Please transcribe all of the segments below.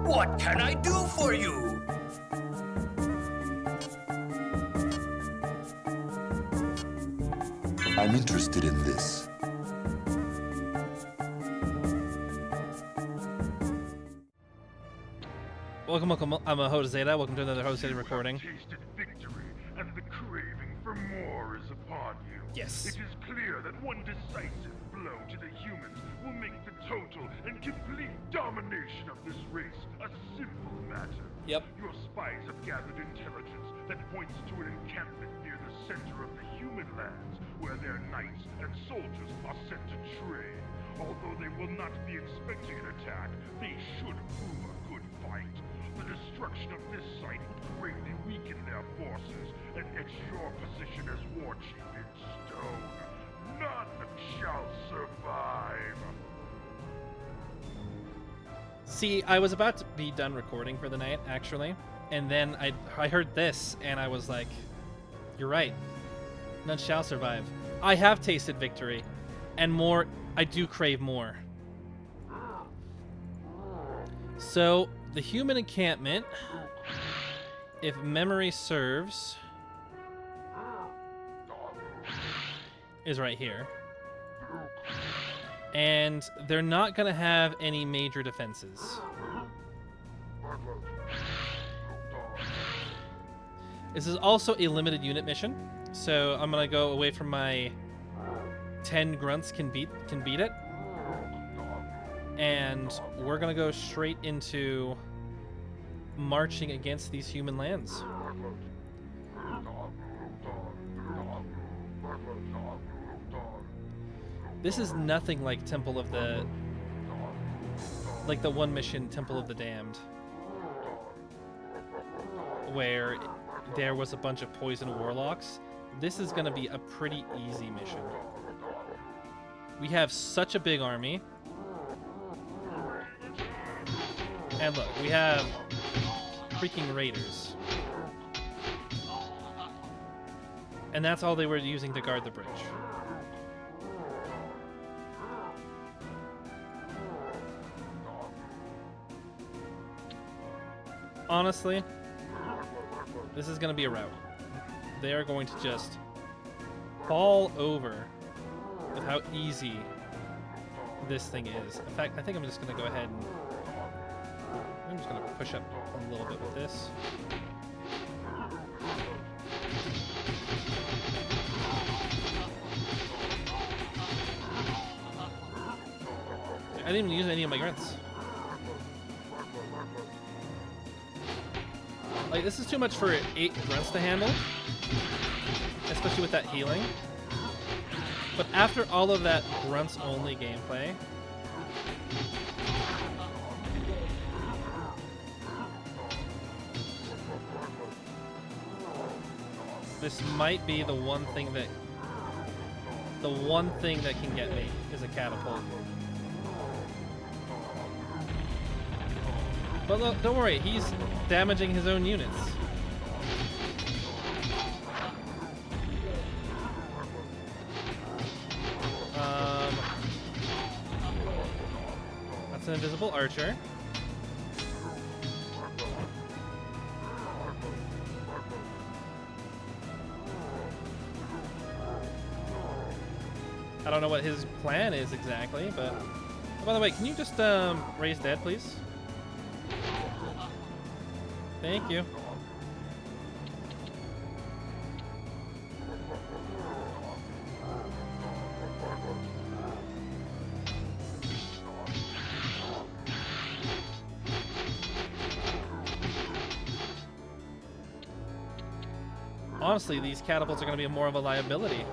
What can I do for you? I'm interested in this. Welcome. I'm Jota Zeta. Welcome to another Jota Zeta recording. Tasted victory, and the craving for more is upon you. Yes. It is clear that one decisive blow to the humans will make the total and complete domination of this race a simple matter. Yep. Your spies have gathered intelligence that points to an encampment near the center of the human lands, where their knights and soldiers are sent to train. Although they will not be expecting an attack, they should prove a good fight. The destruction of this site would greatly weaken their forces and etch your position as war chief in stone. None shall survive. See, I was about to be done recording for the night, actually, and then I heard this, and I was like, you're right. None shall survive. I have tasted victory, and more. I do crave more. So, the human encampment, if memory serves, is right here. And they're not going to have any major defenses. This is also a limited unit mission, so I'm going to go away from my 10 grunts can beat it. And we're going to go straight into marching against these human lands. This is nothing like Temple of the... like the one mission, Temple of the Damned, where there was a bunch of poison warlocks. This is going to be a pretty easy mission. We have such a big army. And look, we have freaking raiders. And that's all they were using to guard the bridge. Honestly, this is going to be a rout. They are going to just fall over with how easy this thing is. In fact, I think I'm just going to go ahead and I'm just going to push up a little bit with this. I didn't even use any of my grunts. Like, this is too much for 8 grunts to handle, especially with that healing. But after all of that grunts only gameplay, this might be the one thing that can get me is a catapult. But look, don't worry, he's damaging his own units. That's an invisible archer. I don't know what his plan is exactly, but... Oh, by the way, can you just raise dead, please? Thank you. Honestly, these catapults are going to be more of a liability.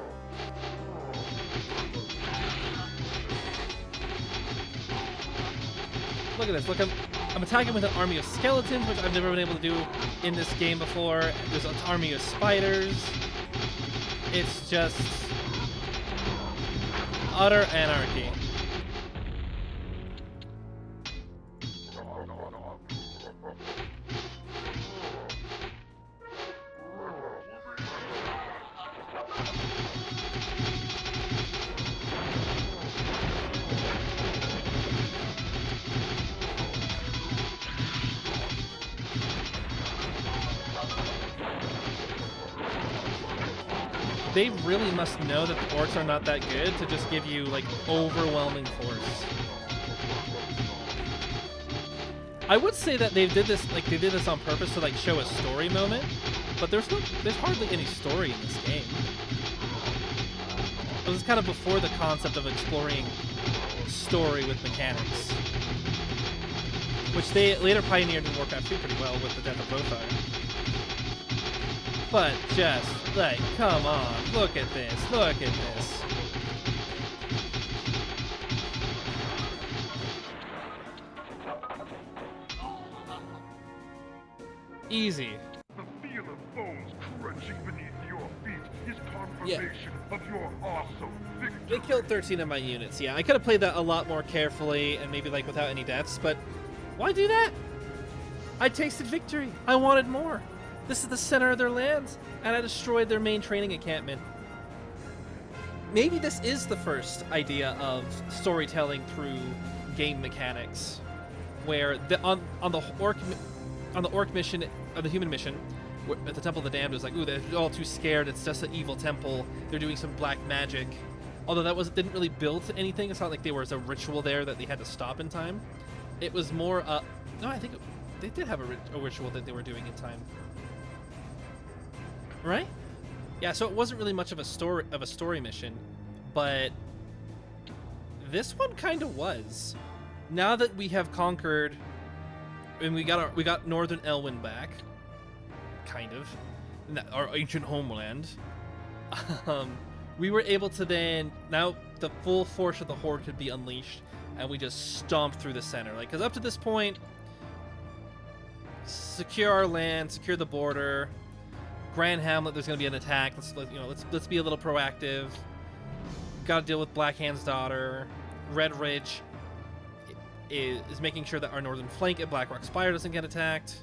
Look at this. Look, I'm attacking with an army of skeletons, which I've never been able to do in this game before. There's an army of spiders. It's just utter anarchy. they really must know that the orcs are not that good to just give you like overwhelming force. I would say that they did this on purpose to like show a story moment, but there's hardly any story in this game. It was kind of before the concept of exploring story with mechanics, which they later pioneered in Warcraft 2 pretty well with the death of Lothar. But just like, come on, look at this, look at this. Easy. The feel of bones crunching beneath your feet is confirmation of your awesome victory. They killed 13 of my units. Yeah, I could have played that a lot more carefully and maybe like without any deaths, but why do that? I tasted victory. I wanted more. This is the center of their lands, and I destroyed their main training encampment. Maybe this is the first idea of storytelling through game mechanics, where on the orc mission, or the human mission, at the Temple of the Damned, it was like, ooh, they're all too scared. It's just an evil temple. They're doing some black magic. Although that didn't really build anything. It's not like there was a ritual there that they had to stop in time. It was more, no, I think they did have a ritual that they were doing in time. Right? Yeah, so it wasn't really much of a story mission, but this one kind of was. Now that we have conquered, and we got Northern Elwyn back, kind of, our ancient homeland. We were able to then, now the full force of the Horde could be unleashed, and we just stomped through the center. Like, because up to this point, secure our land, secure the border. Grand Hamlet, there's going to be an attack. Let's be a little proactive. Got to deal with Black Hand's daughter. Red Ridge is making sure that our northern flank at Blackrock Spire doesn't get attacked.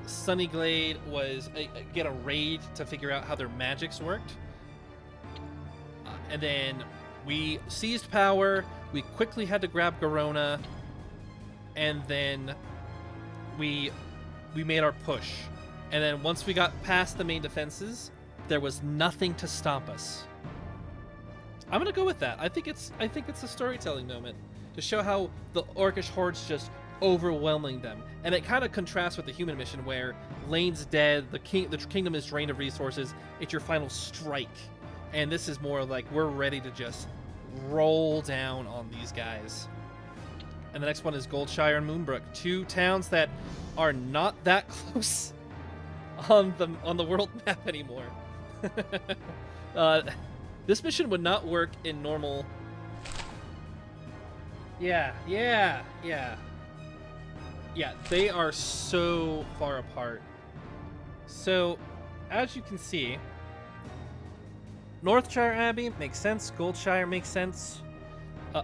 Sunnyglade was get a raid to figure out how their magics worked. And then we seized power. We quickly had to grab Garona, and then we made our push. And then once we got past the main defenses, there was nothing to stop us. I'm gonna go with that. I think it's a storytelling moment to show how the Orcish Horde's just overwhelming them, and it kind of contrasts with the human mission where Lane's dead, the kingdom is drained of resources. It's your final strike, and this is more like we're ready to just roll down on these guys. And the next one is Goldshire and Moonbrook, two towns that are not that close on the world map anymore. This mission would not work in normal. Yeah, they are so far apart. So, as you can see, Northshire Abbey makes sense, Goldshire makes sense.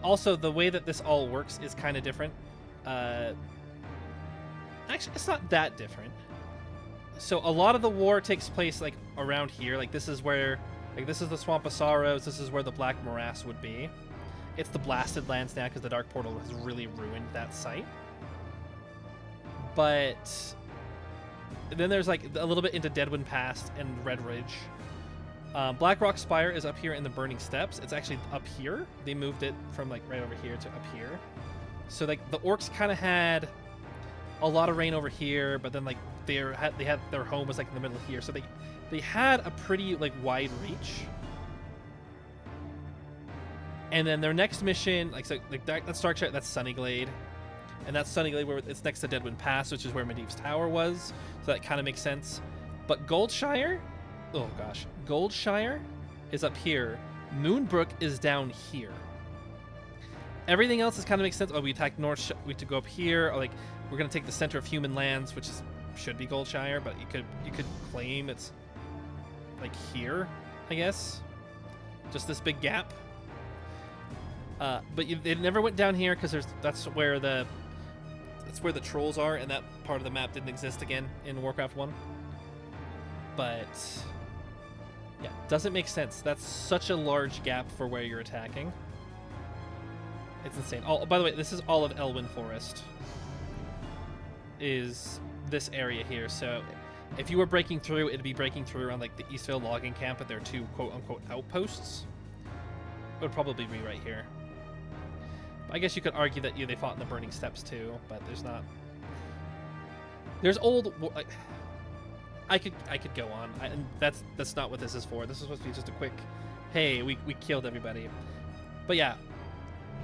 Also, the way that this all works is kind of different. Actually, it's not that different. So a lot of the war takes place like around here. Like this is where, like this is the Swamp of Sorrows. This is where the Black Morass would be. It's the Blasted Lands now because the Dark Portal has really ruined that site. But then there's like a little bit into Deadwind Pass and Red Ridge. Blackrock Spire is up here in the Burning Steppes. It's actually up here. They moved it from like right over here to up here. So like the orcs kind of had a lot of rain over here, but then like they had their home was like in the middle here. So they had a pretty like wide reach. And then their next mission, that's Starkshire, that's Sunnyglade. And that's Sunnyglade where it's next to Deadwind Pass, which is where Medivh's Tower was. So that kind of makes sense. But Goldshire, oh gosh, Goldshire is up here. Moonbrook is down here. Everything else is kind of makes sense. Oh, we attacked North, we have to go up here. Or like we're gonna take the center of human lands, which should be Goldshire, but you could claim it's like here, I guess. Just this big gap. But it never went down here because that's where the trolls are, and that part of the map didn't exist again in Warcraft 1. But yeah, doesn't make sense. That's such a large gap for where you're attacking. It's insane. Oh, by the way, this is all of Elwyn Forest. Is this area here. So If you were breaking through, it'd be breaking through around like the Eastville logging camp, and there are 2 quote-unquote outposts. It would probably be right here. I guess you could argue that they fought in the Burning Steppes too, but there's not. There's old. I could go on, and that's not what this is for. This is supposed to be just a quick, hey, we killed everybody. But yeah,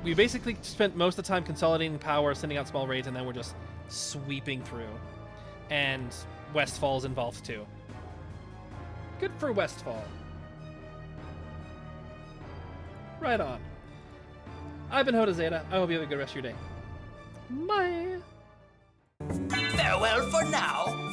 we basically spent most of the time consolidating power, sending out small raids, and then we're just sweeping through. And Westfall's involved too. Good for Westfall. Right on. I've been Jota Zeta. I hope you have a good rest of your day. Bye. Farewell for now.